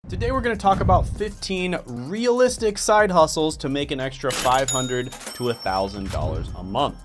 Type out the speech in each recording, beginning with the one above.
Today we're going to talk about 15 realistic side hustles to make an extra $500 to $1,000 a month.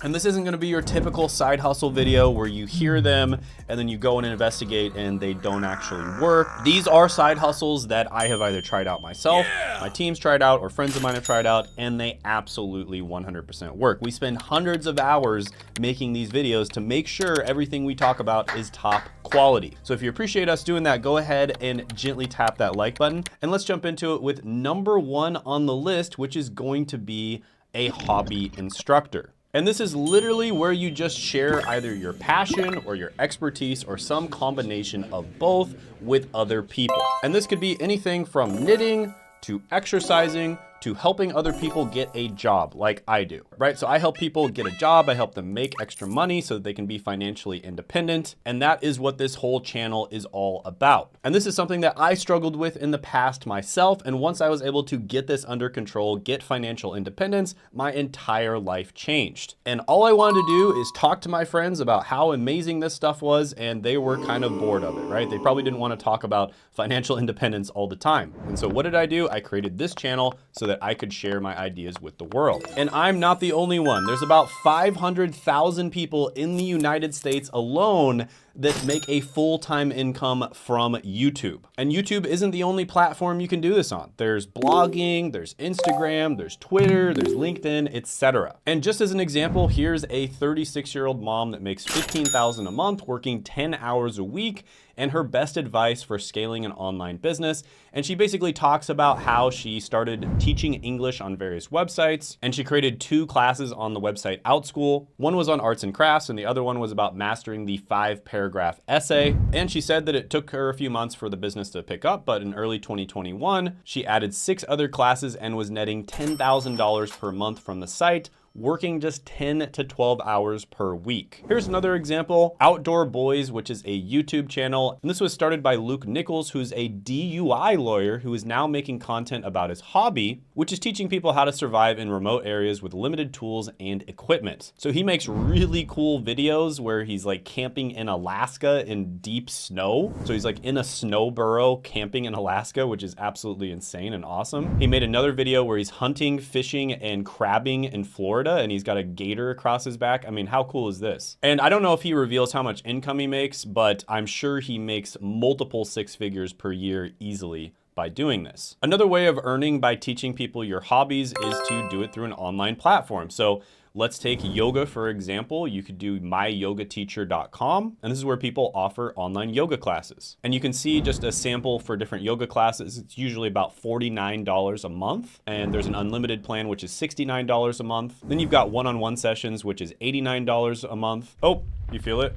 And this isn't going to be your typical side hustle video where you hear them and then you go and investigate and they don't actually work. These are side hustles that I have either tried out myself, my team's tried out, or friends of mine have tried out, and they absolutely 100% work. We spend hundreds of hours making these videos to make sure everything we talk about is top quality. So if you appreciate us doing that, go ahead and gently tap that like button. And let's jump into it with number one on the list, which is going to be a hobby instructor. And this is literally where you just share either your passion or your expertise or some combination of both with other people. And this could be anything from knitting to exercising to helping other people get a job like I do, right? So I help people get a job, I help them make extra money so that they can be financially independent. And that is what this whole channel is all about. And this is something that I struggled with in the past myself. And once I was able to get this under control, get financial independence, my entire life changed. And all I wanted to do is talk to my friends about how amazing this stuff was, and they were kind of bored of it, right? They probably didn't want to talk about financial independence all the time. And so what did I do? I created this channel so that I could share my ideas with the world. And I'm not the only one. There's about 500,000 people in the United States alone that make a full-time income from YouTube. And YouTube isn't the only platform you can do this on. There's blogging, there's Instagram, there's Twitter, there's LinkedIn, etc. And just as an example, here's a 36-year-old mom that makes $15,000 a month, working 10 hours a week, and her best advice for scaling an online business. And she basically talks about how she started teaching English on various websites, and she created 2 classes on the website OutSchool. One was on arts and crafts, and the other one was about mastering the 5-paragraph essay. And she said that it took her a few months for the business to pick up, but in early 2021, she added 6 other classes and was netting $10,000 per month from the site, working just 10 to 12 hours per week. Here's another example, Outdoor Boys, which is a YouTube channel. And this was started by Luke Nichols, who's a DUI lawyer who is now making content about his hobby, which is teaching people how to survive in remote areas with limited tools and equipment. So he makes really cool videos where he's like camping in Alaska in deep snow. So he's like in a snow burrow camping in Alaska, which is absolutely insane and awesome. He made another video where he's hunting, fishing, and crabbing in Florida, and he's got a gator across his back. I mean, how cool is this? And I don't know if he reveals how much income he makes, but I'm sure he makes multiple 6 figures per year easily by doing this. Another way of earning by teaching people your hobbies is to do it through an online platform. So let's take yoga, for example. You could do myyogateacher.com, and this is where people offer online yoga classes. And you can see just a sample for different yoga classes. It's usually about $49 a month, and there's an unlimited plan, which is $69 a month. Then you've got one-on-one sessions, which is $89 a month. Oh, you feel it?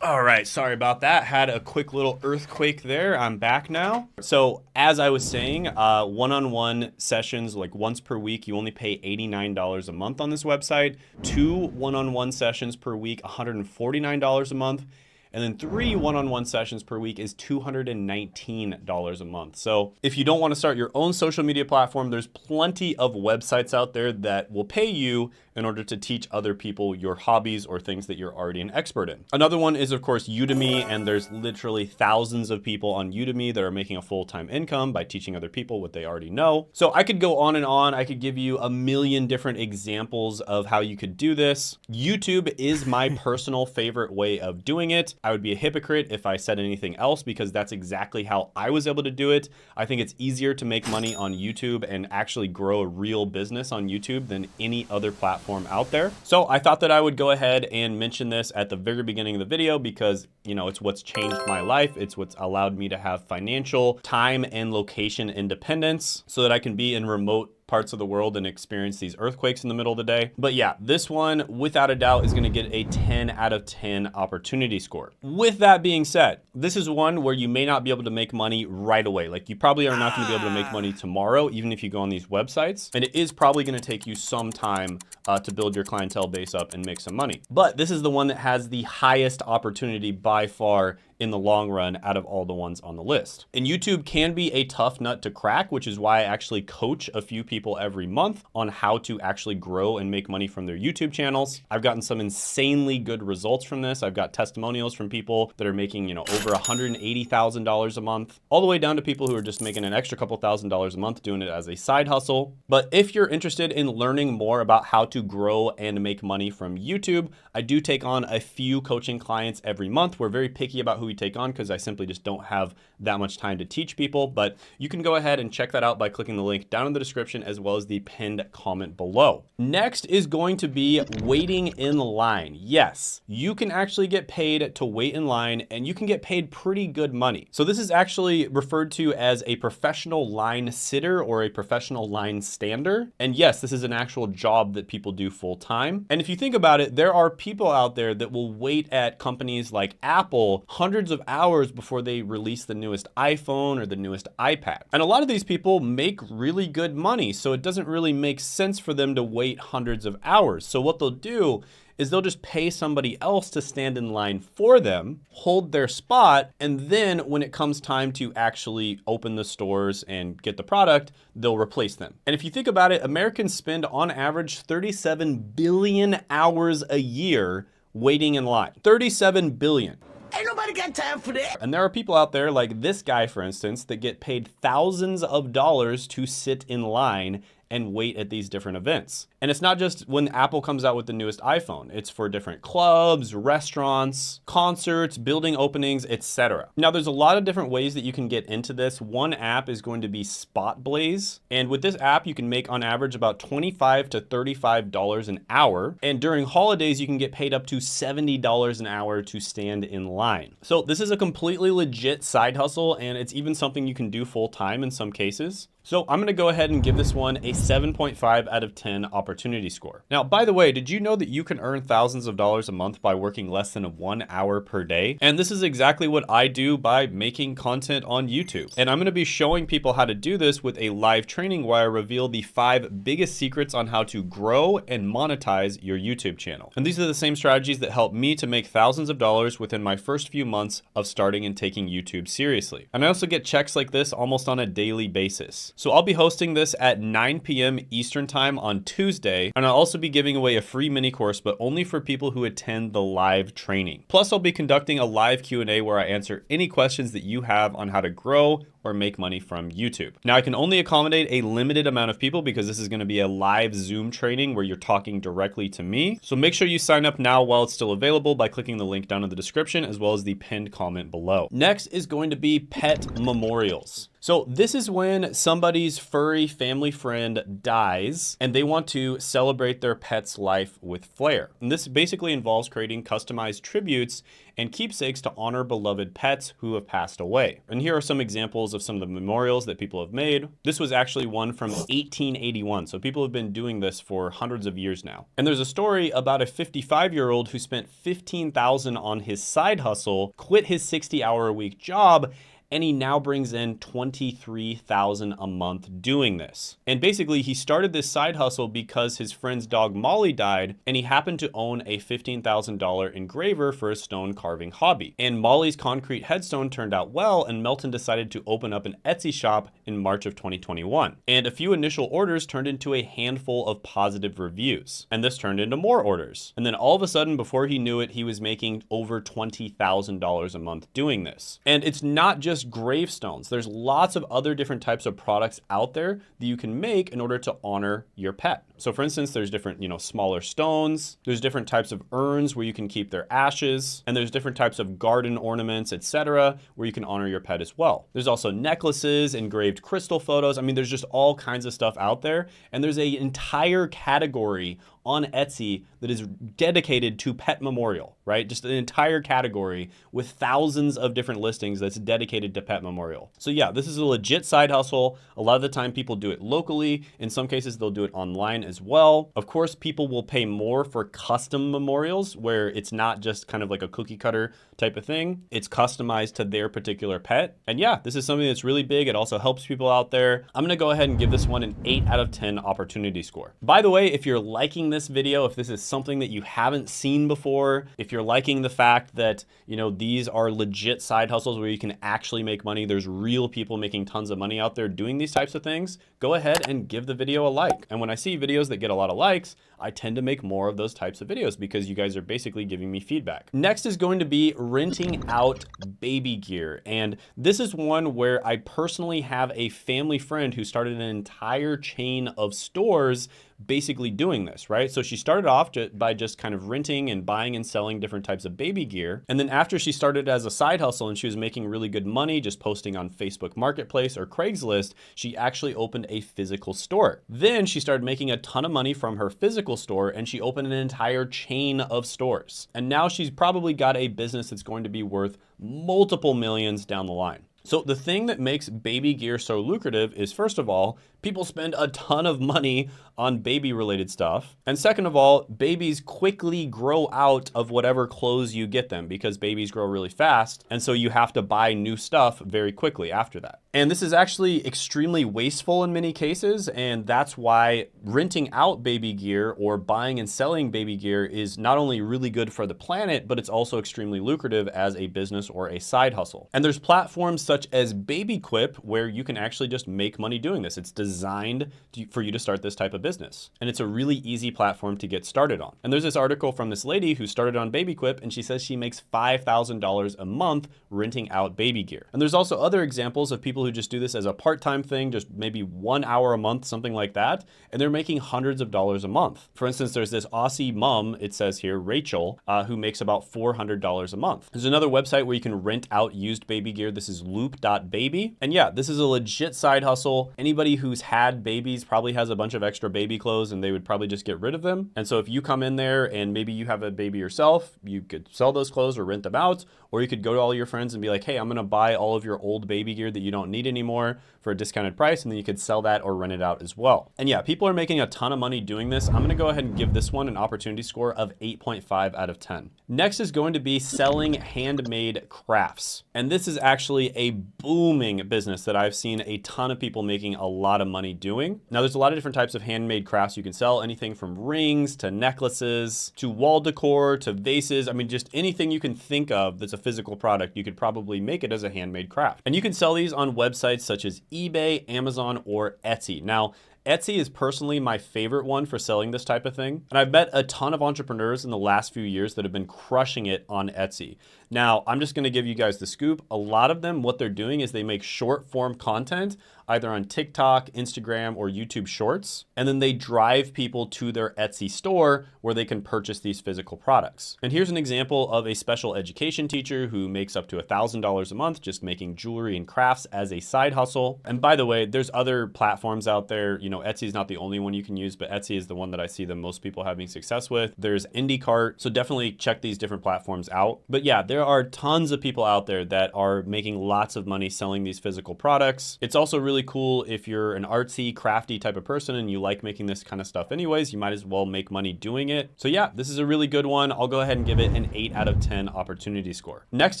All right, sorry about that. Had a quick little earthquake there. I'm back now. So as I was saying, one-on-one sessions, like once per week, you only pay $89 a month on this website. 2 one-on-one sessions per week, $149 a month. And then 3 one-on-one sessions per week is $219 a month. So if you don't want to start your own social media platform, there's plenty of websites out there that will pay you in order to teach other people your hobbies or things that you're already an expert in. Another one is, of course, Udemy, and there's literally thousands of people on Udemy that are making a full-time income by teaching other people what they already know. So I could go on and on. I could give you a million different examples of how you could do this. YouTube is my personal favorite way of doing it. I would be a hypocrite if I said anything else, because that's exactly how I was able to do it. I think it's easier to make money on YouTube and actually grow a real business on YouTube than any other platform out there. So I thought that I would go ahead and mention this at the very beginning of the video because, you know, it's what's changed my life. It's what's allowed me to have financial, time, and location independence so that I can be in remote parts of the world and experience these earthquakes in the middle of the day. But yeah, this one, without a doubt, is gonna get a 10 out of 10 opportunity score. With that being said, this is one where you may not be able to make money right away. Like, you probably are not gonna be able to make money tomorrow, even if you go on these websites. And it is probably gonna take you some time to build your clientele base up and make some money. But this is the one that has the highest opportunity by far in the long run out of all the ones on the list. And YouTube can be a tough nut to crack, which is why I actually coach a few people every month on how to actually grow and make money from their YouTube channels. I've gotten some insanely good results from this. I've got testimonials from people that are making, over $180,000 a month, all the way down to people who are just making an extra couple $1,000s a month doing it as a side hustle. But if you're interested in learning more about how to grow and make money from YouTube, I do take on a few coaching clients every month. We're very picky about who we take on because I simply just don't have that much time to teach people, but you can go ahead and check that out by clicking the link down in the description as well as the pinned comment below. Next is going to be waiting in line. Yes, you can actually get paid to wait in line, and you can get paid pretty good money. So this is actually referred to as a professional line sitter or a professional line stander. And yes, this is an actual job that people do full time. And if you think about it, there are people out there that will wait at companies like Apple hundreds of hours before they release the newest iPhone or the newest iPad. And a lot of these people make really good money, so it doesn't really make sense for them to wait hundreds of hours. So what they'll do is they'll just pay somebody else to stand in line for them, hold their spot, and then when it comes time to actually open the stores and get the product, they'll replace them. And if you think about it, Americans spend on average 37 billion hours a year waiting in line. 37 billion. Ain't nobody got time for that. And there are people out there like this guy, for instance, that get paid thousands of dollars to sit in line and wait at these different events. And it's not just when Apple comes out with the newest iPhone. It's for different clubs, restaurants, concerts, building openings, etc. Now, there's a lot of different ways that you can get into this. One app is going to be SpotBlaze. And with this app, you can make on average about $25 to $35 an hour. And during holidays, you can get paid up to $70 an hour to stand in line. So this is a completely legit side hustle, and it's even something you can do full time in some cases. So I'm gonna go ahead and give this one a 7.5 out of 10 opportunity score. Now, by the way, did you know that you can earn thousands of dollars a month by working less than 1 hour per day? And this is exactly what I do by making content on YouTube. And I'm gonna be showing people how to do this with a live training where I reveal the 5 biggest secrets on how to grow and monetize your YouTube channel. And these are the same strategies that helped me to make thousands of dollars within my first few months of starting and taking YouTube seriously. And I also get checks like this almost on a daily basis. So I'll be hosting this at 9 p.m. Eastern time on Tuesday, and I'll also be giving away a free mini course, but only for people who attend the live training. Plus, I'll be conducting a live Q&A where I answer any questions that you have on how to grow or make money from YouTube. Now, I can only accommodate a limited amount of people because this is going to be a live Zoom training where you're talking directly to me. So make sure you sign up now while it's still available by clicking the link down in the description as well as the pinned comment below. Next is going to be pet memorials. So this is when somebody's furry family friend dies and they want to celebrate their pet's life with flair. And this basically involves creating customized tributes and keepsakes to honor beloved pets who have passed away. And here are some examples of some of the memorials that people have made. This was actually one from 1881. So people have been doing this for hundreds of years now. And there's a story about a 55-year-old who spent $15,000 on his side hustle, quit his 60-hour-a-week job, and he now brings in $23,000 a month doing this. And basically he started this side hustle because his friend's dog Molly died, and he happened to own a $15,000 engraver for his stone carving hobby. And Molly's concrete headstone turned out well, and Melton decided to open up an Etsy shop in March of 2021. And a few initial orders turned into a handful of positive reviews. And this turned into more orders. And then all of a sudden, before he knew it, he was making over $20,000 a month doing this. And it's not just gravestones. There's lots of other different types of products out there that you can make in order to honor your pet. So for instance, there's different, smaller stones. There's different types of urns where you can keep their ashes. And there's different types of garden ornaments, etc., where you can honor your pet as well. There's also necklaces, engraved crystal photos. I mean, there's just all kinds of stuff out there. And there's an entire category on Etsy that is dedicated to pet memorial, right? Just an entire category with thousands of different listings that's dedicated to pet memorial. So yeah, this is a legit side hustle. A lot of the time people do it locally. In some cases, they'll do it online as well. Of course, people will pay more for custom memorials where it's not just kind of like a cookie cutter type of thing. It's customized to their particular pet. And yeah, this is something that's really big. It also helps people out there. I'm gonna go ahead and give this one an 8 out of 10 opportunity score. By the way, if you're liking liking this video, if this is something that you haven't seen before, if you're liking the fact that, you know, these are legit side hustles where you can actually make money, there's real people making tons of money out there doing these types of things, go ahead and give the video a like. And when I see videos that get a lot of likes, I tend to make more of those types of videos because you guys are basically giving me feedback. Next is going to be renting out baby gear. And this is one where I personally have a family friend who started an entire chain of stores basically doing this, right? So she started off by just kind of renting and buying and selling different types of baby gear. And then after she started as a side hustle and she was making really good money just posting on Facebook Marketplace or Craigslist, she actually opened a physical store. Then she started making a ton of money from her physical store and she opened an entire chain of stores. And now she's probably got a business that's going to be worth multiple millions down the line. So the thing that makes baby gear so lucrative is, first of all, people spend a ton of money on baby related stuff. And second of all, babies quickly grow out of whatever clothes you get them because babies grow really fast. And so you have to buy new stuff very quickly after that. And this is actually extremely wasteful in many cases. And that's why renting out baby gear or buying and selling baby gear is not only really good for the planet, but it's also extremely lucrative as a business or a side hustle. And there's platforms such as BabyQuip where you can actually just make money doing this. It's designed for you to start this type of business. And it's a really easy platform to get started on. And there's this article from this lady who started on BabyQuip and she says she makes $5,000 a month renting out baby gear. And there's also other examples of people who just do this as a part-time thing, just maybe 1 hour a month, something like that. And they're making hundreds of dollars a month. For instance, there's this Aussie mom, it says here, Rachel, who makes about $400 a month. There's another website where you can rent out used baby gear. This is loop.baby. And yeah, this is a legit side hustle. Anybody who's had babies probably has a bunch of extra baby clothes and they would probably just get rid of them. And so if you come in there and maybe you have a baby yourself, you could sell those clothes or rent them out, or you could go to all your friends and be like, hey, I'm gonna buy all of your old baby gear that you don't need anymore for a discounted price, and then you could sell that or rent it out as well. And yeah, people are making a ton of money doing this. I'm gonna go ahead and give this one an opportunity score of 8.5 out of 10. Next is going to be selling handmade crafts. And this is actually a booming business that I've seen a ton of people making a lot of money doing. Now there's a lot of different types of handmade crafts you can sell, anything from rings to necklaces to wall decor to vases. I mean, just anything you can think of that's a physical product, you could probably make it as a handmade craft. And you can sell these on websites such as eBay, Amazon, or Etsy. Now, Etsy is personally my favorite one for selling this type of thing. And I've met a ton of entrepreneurs in the last few years that have been crushing it on Etsy. Now, I'm just gonna give you guys the scoop. A lot of them, what they're doing is they make short form content, either on TikTok, Instagram, or YouTube Shorts, and then they drive people to their Etsy store where they can purchase these physical products. And here's an example of a special education teacher who makes up to $1,000 a month just making jewelry and crafts as a side hustle. And by the way, there's other platforms out there. You know, Etsy is not the only one you can use, but Etsy is the one that I see the most people having success with. There's IndieCart, so definitely check these different platforms out. But yeah, there are tons of people out there that are making lots of money selling these physical products. It's also really cool if you're an artsy, crafty type of person and you like making this kind of stuff anyways, you might as well make money doing it. So yeah, this is a really good one. I'll go ahead and give it an 8 out of 10 opportunity score. Next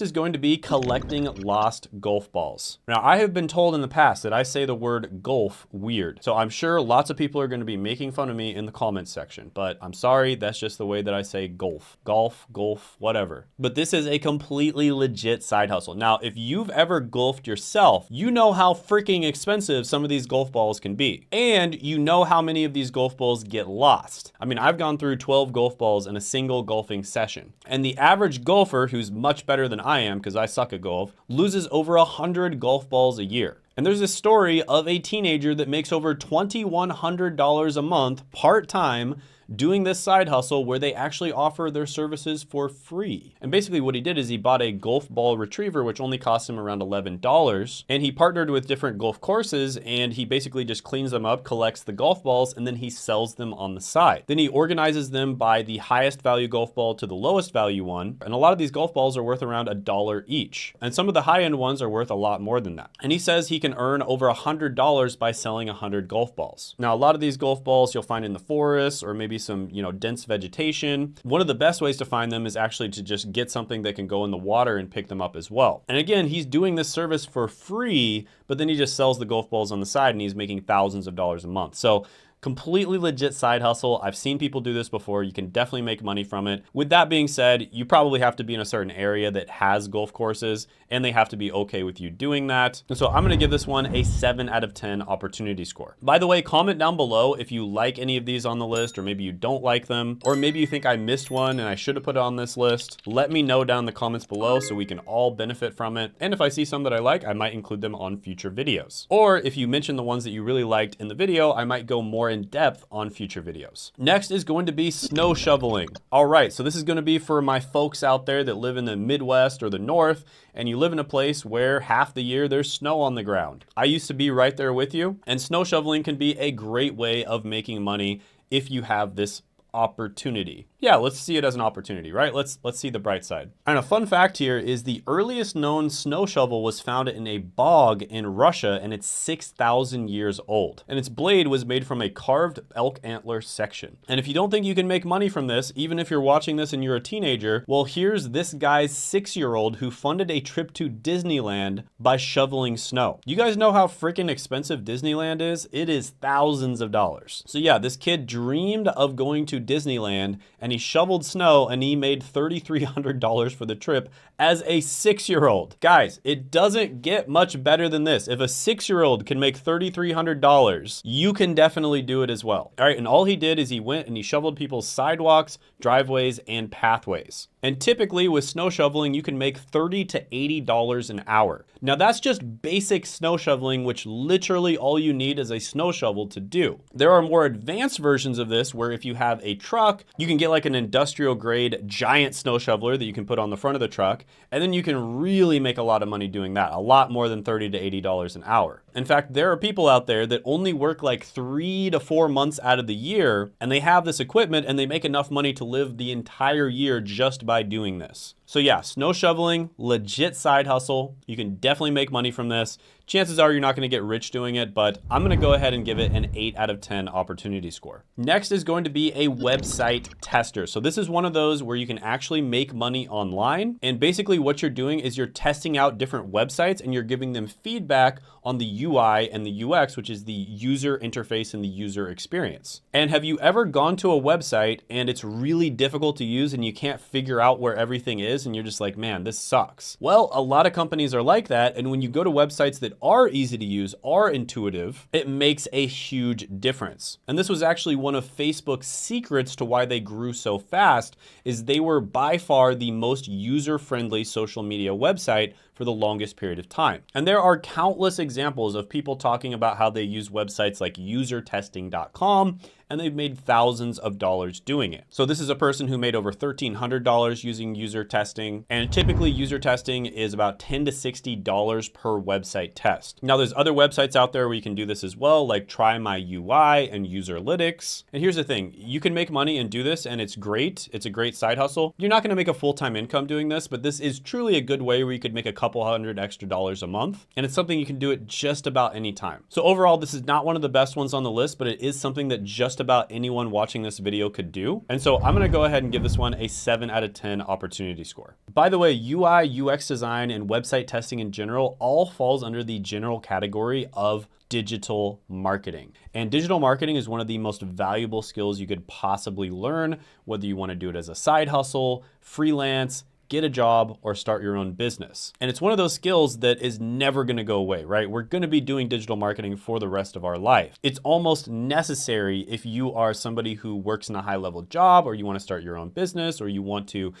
is going to be collecting lost golf balls. Now, I have been told in the past that I say the word golf weird. So I'm sure lots of people are going to be making fun of me in the comments section, but I'm sorry, that's just the way that I say golf. Golf, whatever. But this is a completely legit side hustle. Now, if you've ever golfed yourself, you know how freaking expensive some of these golf balls can be. And you know how many of these golf balls get lost. I mean, I've gone through 12 golf balls in a single golfing session. And the average golfer, who's much better than I am because I suck at golf, loses over 100 golf balls a year. And there's a story of a teenager that makes over $2,100 a month part-time doing this side hustle where they actually offer their services for free. And basically what he did is he bought a golf ball retriever, which only cost him around $11. And he partnered with different golf courses and he basically just cleans them up, collects the golf balls, and then he sells them on the side. Then he organizes them by the highest value golf ball to the lowest value one. And a lot of these golf balls are worth around $1 each. And some of the high-end ones are worth a lot more than that. And he says he can earn over $100 by selling 100 golf balls. Now, a lot of these golf balls you'll find in the forest or maybe some, dense vegetation. One of the best ways to find them is actually to just get something that can go in the water and pick them up as well. And again, he's doing this service for free, but then he just sells the golf balls on the side and he's making thousands of dollars a month. So Completely legit side hustle. I've seen people do this before. You can definitely make money from it. With that being said, you probably have to be in a certain area that has golf courses, and they have to be okay with you doing that. And so I'm gonna give this one a 7 out of 10 opportunity score. By the way, comment down below if you like any of these on the list, or maybe you don't like them, or maybe you think I missed one and I should have put it on this list. Let me know down in the comments below so we can all benefit from it. And if I see some that I like, I might include them on future videos. Or if you mention the ones that you really liked in the video, I might go more in depth on future videos. Next is going to be snow shoveling. All right, so this is gonna be for my folks out there that live in the Midwest or the North, and you live in a place where half the year there's snow on the ground. I used to be right there with you, and snow shoveling can be a great way of making money if you have this opportunity. Yeah, let's see it as an opportunity, right? Let's see the bright side. And a fun fact here is the earliest known snow shovel was found in a bog in Russia, and it's 6,000 years old. And its blade was made from a carved elk antler section. And if you don't think you can make money from this, even if you're watching this and you're a teenager, well, here's this guy's 6-year-old who funded a trip to Disneyland by shoveling snow. You guys know how freaking expensive Disneyland is? It is thousands of dollars. So yeah, this kid dreamed of going to Disneyland, and he shoveled snow, and he made $3,300 for the trip as a 6-year-old. Guys, it doesn't get much better than this. If a 6-year-old can make $3,300, you can definitely do it as well. All right, and all he did is he went and he shoveled people's sidewalks, driveways, and pathways. And typically with snow shoveling, you can make $30 to $80 an hour. Now that's just basic snow shoveling, which literally all you need is a snow shovel to do. There are more advanced versions of this where if you have a truck, you can get like an industrial grade giant snow shoveler that you can put on the front of the truck. And then you can really make a lot of money doing that, a lot more than $30 to $80 an hour. In fact, there are people out there that only work like 3 to 4 months out of the year, and they have this equipment and they make enough money to live the entire year just by doing this. So yeah, snow shoveling, legit side hustle. You can definitely make money from this. Chances are you're not gonna get rich doing it, but I'm gonna go ahead and give it an 8 out of 10 opportunity score. Next is going to be a website tester. So this is one of those where you can actually make money online. And basically what you're doing is you're testing out different websites and you're giving them feedback on the UI and the UX, which is the user interface and the user experience. And have you ever gone to a website and it's really difficult to use and you can't figure out where everything is and you're just like, man, this sucks? Well, a lot of companies are like that. And when you go to websites that are easy to use, are intuitive, it makes a huge difference. And this was actually one of Facebook's secrets to why they grew so fast, is they were by far the most user-friendly social media website for the longest period of time. And there are countless examples of people talking about how they use websites like usertesting.com, and they've made thousands of dollars doing it. So this is a person who made over $1,300 using user testing, and typically user testing is about $10 to $60 per website test. Now there's other websites out there where you can do this as well, like Try My UI and Userlytics. And here's the thing, you can make money and do this, and it's great. It's a great side hustle. You're not gonna make a full-time income doing this, but this is truly a good way where you could make a couple $200 extra a month. And it's something you can do at just about any time. So overall, this is not one of the best ones on the list, but it is something that just about anyone watching this video could do. And so I'm gonna go ahead and give this one a 7 out of 10 opportunity score. By the way, UI, UX design, and website testing in general all falls under the general category of digital marketing. And digital marketing is one of the most valuable skills you could possibly learn, whether you wanna do it as a side hustle, freelance, get a job, or start your own business. And it's one of those skills that is never gonna go away, right? We're gonna be doing digital marketing for the rest of our life. It's almost necessary if you are somebody who works in a high-level job, or you wanna start your own business, or you want to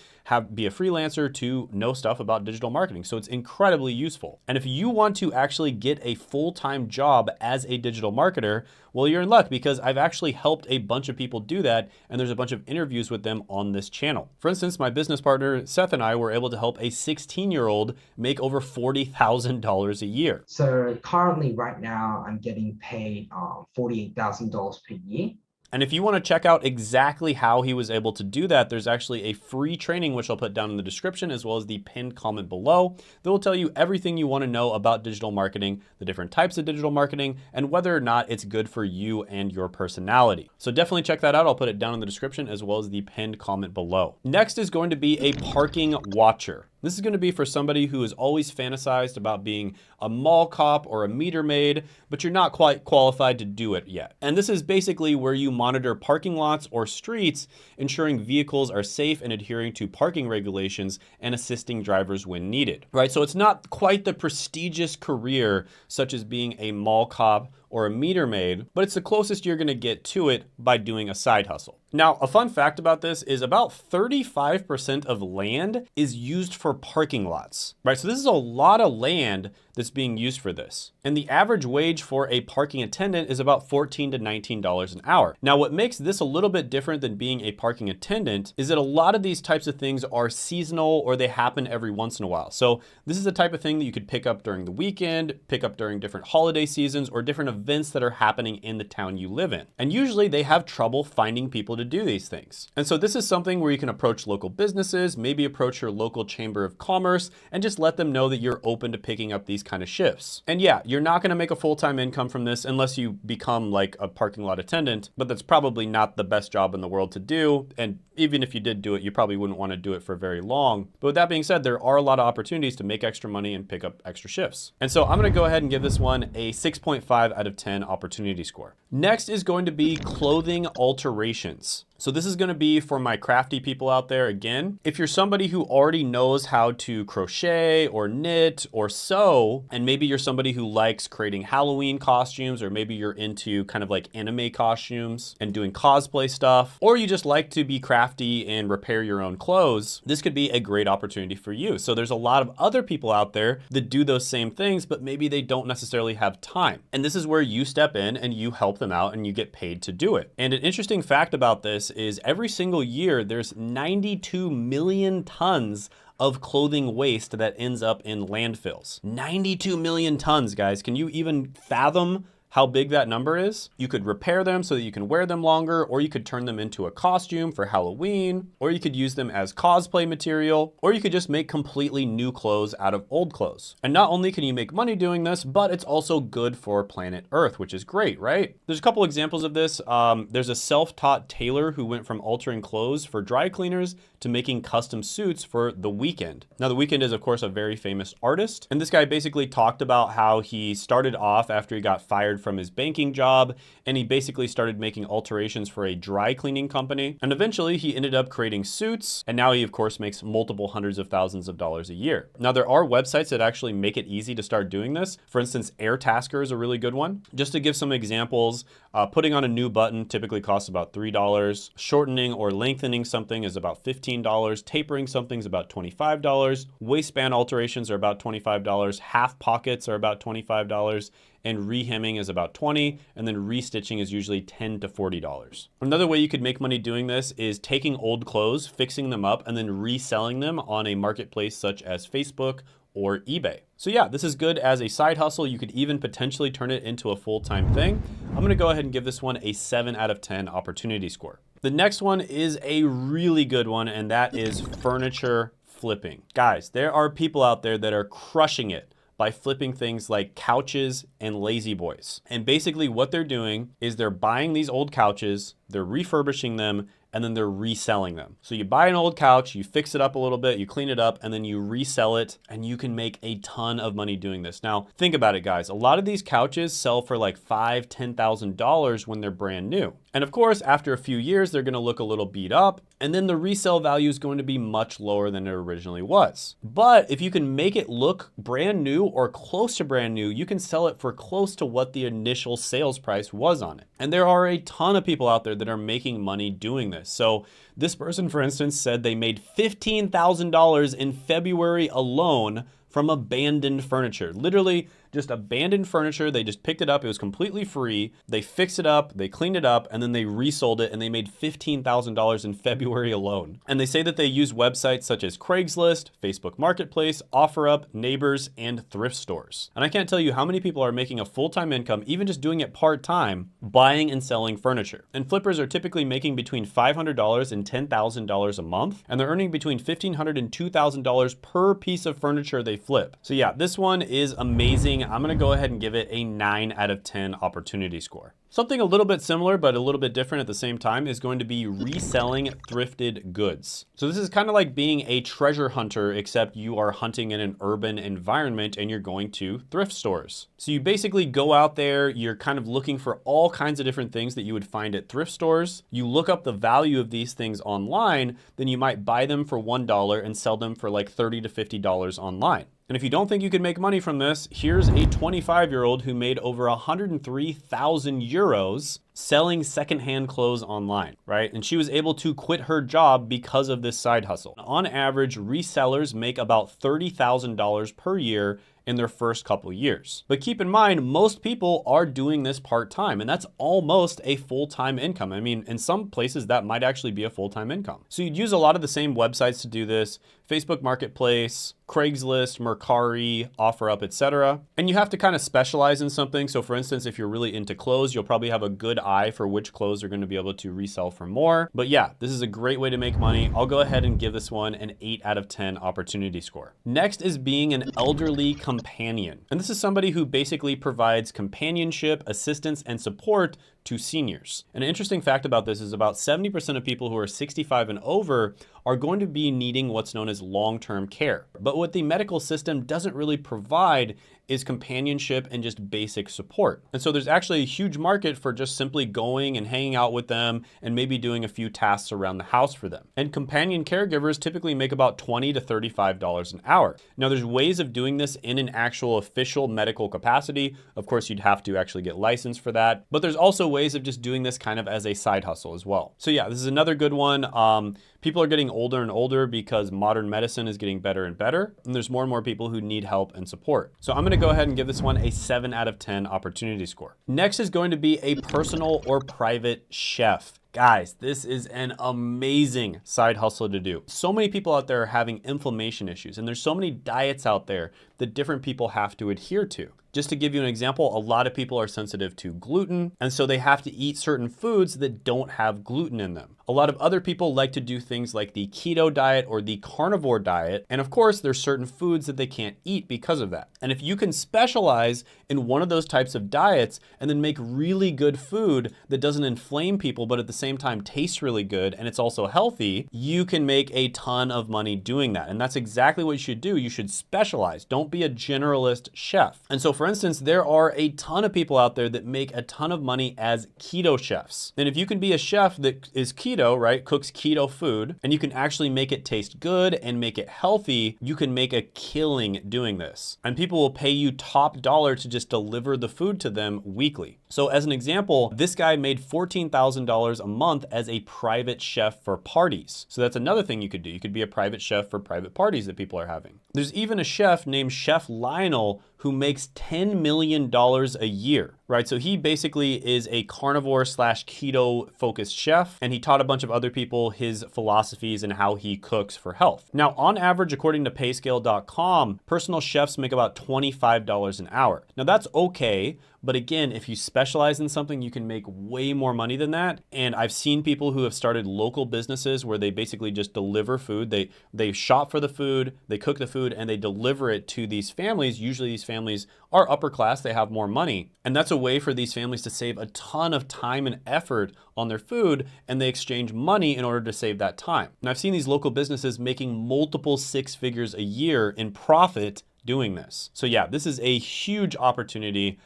be a freelancer, to know stuff about digital marketing. So it's incredibly useful. And if you want to actually get a full-time job as a digital marketer, well, you're in luck, because I've actually helped a bunch of people do that, and there's a bunch of interviews with them on this channel. For instance, my business partner, Seth, and I were able to help a 16-year-old make over $40,000 a year. So currently right now I'm getting paid $48,000 per year. And if you want to check out exactly how he was able to do that, there's actually a free training, which I'll put down in the description, as well as the pinned comment below, that will tell you everything you want to know about digital marketing, the different types of digital marketing, and whether or not it's good for you and your personality. So definitely check that out. I'll put it down in the description, as well as the pinned comment below. Next is going to be a parking watcher. This is gonna be for somebody who has always fantasized about being a mall cop or a meter maid, but you're not quite qualified to do it yet. And this is basically where you monitor parking lots or streets, ensuring vehicles are safe and adhering to parking regulations and assisting drivers when needed, right? So it's not quite the prestigious career such as being a mall cop or a meter maid, but it's the closest you're gonna get to it by doing a side hustle. Now, a fun fact about this is about 35% of land is used for parking lots, right? So this is a lot of land that's being used for this. And the average wage for a parking attendant is about $14 to $19 an hour. Now, what makes this a little bit different than being a parking attendant is that a lot of these types of things are seasonal or they happen every once in a while. So this is the type of thing that you could pick up during the weekend, pick up during different holiday seasons or different events that are happening in the town you live in. And usually they have trouble finding people to do these things. And so this is something where you can approach local businesses, maybe approach your local chamber of commerce and just let them know that you're open to picking up these kind of shifts. And yeah, you're not gonna make a full-time income from this unless you become like a parking lot attendant, but that's probably not the best job in the world to do. And even if you did do it, you probably wouldn't wanna do it for very long. But with that being said, there are a lot of opportunities to make extra money and pick up extra shifts. And so I'm gonna go ahead and give this one a 6.5 out of 10 opportunity score. Next is going to be clothing alterations. So this is gonna be for my crafty people out there again. If you're somebody who already knows how to crochet or knit or sew, and maybe you're somebody who likes creating Halloween costumes, or maybe you're into kind of like anime costumes and doing cosplay stuff, or you just like to be crafty and repair your own clothes, this could be a great opportunity for you. So there's a lot of other people out there that do those same things, but maybe they don't necessarily have time. And this is where you step in and you help them out and you get paid to do it. And an interesting fact about this is every single year, there's 92 million tons of clothing waste that ends up in landfills. 92 million tons, guys. Can you even fathom how big that number is? You could repair them so that you can wear them longer, or you could turn them into a costume for Halloween, or you could use them as cosplay material, or you could just make completely new clothes out of old clothes. And not only can you make money doing this, but it's also good for planet Earth, which is great, right? There's a couple examples of this. There's a self-taught tailor who went from altering clothes for dry cleaners to making custom suits for The Weeknd. Now, The Weeknd is, of course, a very famous artist. And this guy basically talked about how he started off after he got fired from his banking job, and he basically started making alterations for a dry cleaning company. And eventually he ended up creating suits, and now he, of course, makes multiple hundreds of thousands of dollars a year. Now, there are websites that actually make it easy to start doing this. For instance, Airtasker is a really good one. Just to give some examples, putting on a new button typically costs about $3. Shortening or lengthening something is about $15. Tapering something is about $25. Waistband alterations are about $25. Half pockets are about $25. And rehemming is about $20, and then restitching is usually $10 to $40. Another way you could make money doing this is taking old clothes, fixing them up, and then reselling them on a marketplace such as Facebook or eBay. So yeah, this is good as a side hustle. You could even potentially turn it into a full-time thing. I'm gonna go ahead and give this one a 7 out of 10 opportunity score. The next one is a really good one, and that is furniture flipping. Guys, there are people out there that are crushing it by flipping things like couches and lazy boys. And basically what they're doing is they're buying these old couches, they're refurbishing them, and then they're reselling them. So you buy an old couch, you fix it up a little bit, you clean it up, and then you resell it, and you can make a ton of money doing this. Now, think about it, guys. A lot of these couches sell for like $5,000, $10,000 when they're brand new. And of course, after a few years, they're gonna look a little beat up, and then the resale value is going to be much lower than it originally was. But if you can make it look brand new or close to brand new, you can sell it for close to what the initial sales price was on it. And there are a ton of people out there that are making money doing this. So this person, for instance, said they made $15,000 in February alone from abandoned furniture. Literally just abandoned furniture. They just picked it up. It was completely free. They fixed it up, they cleaned it up, and then they resold it, and they made $15,000 in February alone. And they say that they use websites such as Craigslist, Facebook Marketplace, OfferUp, Neighbors, and thrift stores. And I can't tell you how many people are making a full-time income, even just doing it part-time, buying and selling furniture. And flippers are typically making between $500 and $10,000 a month, and they're earning between $1,500 and $2,000 per piece of furniture they flip. So yeah, this one is amazing thing, I'm gonna go ahead and give it a 9 out of 10 opportunity score. Something a little bit similar, but a little bit different at the same time is going to be reselling thrifted goods. So this is kind of like being a treasure hunter, except you are hunting in an urban environment and you're going to thrift stores. So you basically go out there, you're kind of looking for all kinds of different things that you would find at thrift stores. You look up the value of these things online, then you might buy them for $1 and sell them for like $30 to $50 online. And if you don't think you could make money from this, here's a 25-year-old who made over 103,000 euros selling secondhand clothes online, right? And she was able to quit her job because of this side hustle. On average, resellers make about $30,000 per year in their first couple years. But keep in mind, most people are doing this part-time, and that's almost a full-time income. I mean, in some places that might actually be a full-time income. So you'd use a lot of the same websites to do this: Facebook Marketplace, Craigslist, Mercari, OfferUp, etc. And you have to kind of specialize in something. So for instance, if you're really into clothes, you'll probably have a good eye for which clothes are going to be able to resell for more. But yeah, this is a great way to make money. I'll go ahead and give this one an 8 out of 10 opportunity score. Next is being an elderly companion. And this is somebody who basically provides companionship, assistance, and support to seniors. An interesting fact about this is about 70% of people who are 65 and over are going to be needing what's known as long-term care. But what the medical system doesn't really provide is companionship and just basic support. And so there's actually a huge market for just simply going and hanging out with them and maybe doing a few tasks around the house for them. And companion caregivers typically make about $20 to $35 an hour. Now there's ways of doing this in an actual official medical capacity. Of course, you'd have to actually get licensed for that. But there's also ways of just doing this kind of as a side hustle as well. So yeah, this is another good one. People are getting older and older because modern medicine is getting better and better. And there's more and more people who need help and support. So I'm gonna go ahead and give this one a 7 out of 10 opportunity score. Next is going to be a personal or private chef. Guys, this is an amazing side hustle to do. So many people out there are having inflammation issues, and there's so many diets out there that different people have to adhere to. Just to give you an example, a lot of people are sensitive to gluten, and so they have to eat certain foods that don't have gluten in them. A lot of other people like to do things like the keto diet or the carnivore diet, and of course, there's certain foods that they can't eat because of that. And if you can specialize in one of those types of diets and then make really good food that doesn't inflame people, but at the same time tastes really good and it's also healthy, you can make a ton of money doing that. And that's exactly what you should do. You should specialize. Don't be a generalist chef. And so for instance, there are a ton of people out there that make a ton of money as keto chefs. And if you can be a chef that is keto, right, cooks keto food, and you can actually make it taste good and make it healthy, you can make a killing doing this. And people will pay you top dollar to just deliver the food to them weekly. So as an example, this guy made $14,000 a month as a private chef for parties. So that's another thing you could do. You could be a private chef for private parties that people are having. There's even a chef named Chef Lionel who makes $10 million a year, right? So he basically is a carnivore slash keto focused chef, and he taught a bunch of other people his philosophies and how he cooks for health. Now, on average, according to payscale.com, personal chefs make about $25 an hour. Now that's okay, but again, if you specialize in something, you can make way more money than that. And I've seen people who have started local businesses where they basically just deliver food. They shop for the food, they cook the food, and they deliver it to these families. Usually these families are upper class, they have more money. And that's a way for these families to save a ton of time and effort on their food, and they exchange money in order to save that time. And I've seen these local businesses making multiple 6 figures a year in profit doing this. So yeah, this is a huge opportunity.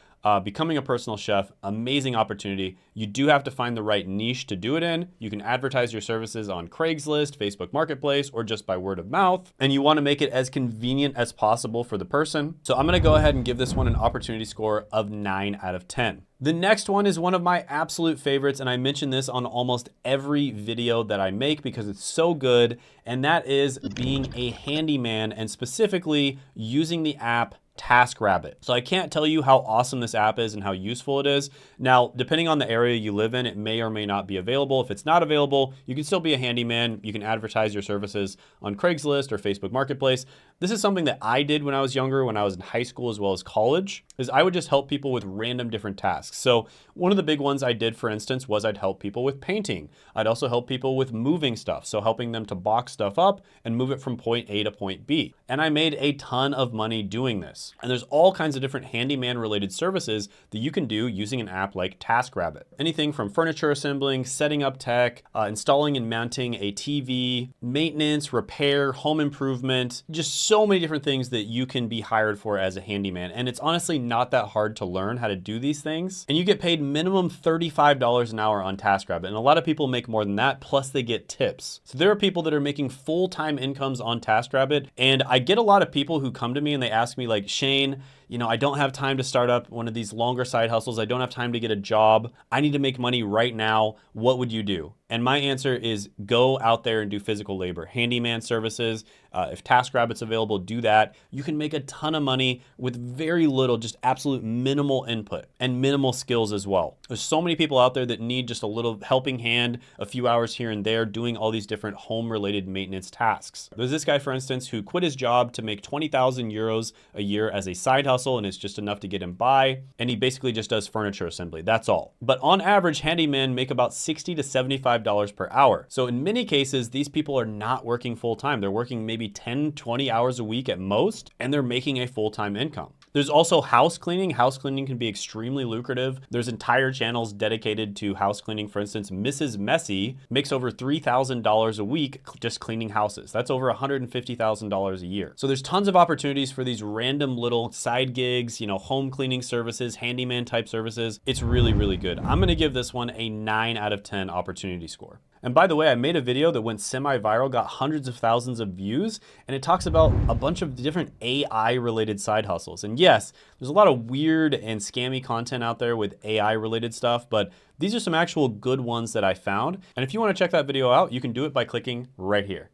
Becoming a personal chef, amazing opportunity. You do have to find the right niche to do it in. You can advertise your services on Craigslist, Facebook Marketplace, or just by word of mouth. And you want to make it as convenient as possible for the person. So I'm going to go ahead and give this one an opportunity score of 9 out of 10. The next one is one of my absolute favorites, and I mention this on almost every video that I make because it's so good, and that is being a handyman and specifically using the app TaskRabbit. So I can't tell you how awesome this app is and how useful it is. Now, depending on the area you live in, it may or may not be available. If it's not available, you can still be a handyman. You can advertise your services on Craigslist or Facebook Marketplace. This is something that I did when I was younger, when I was in high school as well as college, is I would just help people with random different tasks. So one of the big ones I did, for instance, was I'd help people with painting. I'd also help people with moving stuff. So helping them to box stuff up and move it from point A to point B. And I made a ton of money doing this. And there's all kinds of different handyman related services that you can do using an app like TaskRabbit. Anything from furniture assembling, setting up tech, installing and mounting a TV, maintenance, repair, home improvement, just so many different things that you can be hired for as a handyman. And it's honestly not that hard to learn how to do these things. And you get paid minimum $35 an hour on TaskRabbit. And a lot of people make more than that, plus they get tips. So there are people that are making full-time incomes on TaskRabbit. And I get a lot of people who come to me and they ask me like, Shane, you know, I don't have time to start up one of these longer side hustles. I don't have time to get a job. I need to make money right now. What would you do? And my answer is go out there and do physical labor, handyman services. If TaskRabbit's available, do that. You can make a ton of money with very little, just absolute minimal input and minimal skills as well. There's so many people out there that need just a little helping hand, a few hours here and there, doing all these different home related maintenance tasks. There's this guy, for instance, who quit his job to make 20,000 euros a year as a side hustle, and it's just enough to get him by. And he basically just does furniture assembly. That's all. But on average, handymen make about $60 to $75 per hour. So in many cases, these people are not working full time. They're working maybe 10, 20 hours a week at most, and they're making a full-time income. There's also house cleaning. House cleaning can be extremely lucrative. There's entire channels dedicated to house cleaning. For instance, Mrs. Messy makes over $3,000 a week just cleaning houses. That's over $150,000 a year. So there's tons of opportunities for these random little side gigs, you know, home cleaning services, handyman type services. It's really, really good. I'm gonna give this one a 9 out of 10 opportunity score. And by the way, I made a video that went semi-viral, got hundreds of thousands of views, and it talks about a bunch of different AI-related side hustles. And yes, there's a lot of weird and scammy content out there with AI-related stuff, but these are some actual good ones that I found. And if you want to check that video out, you can do it by clicking right here.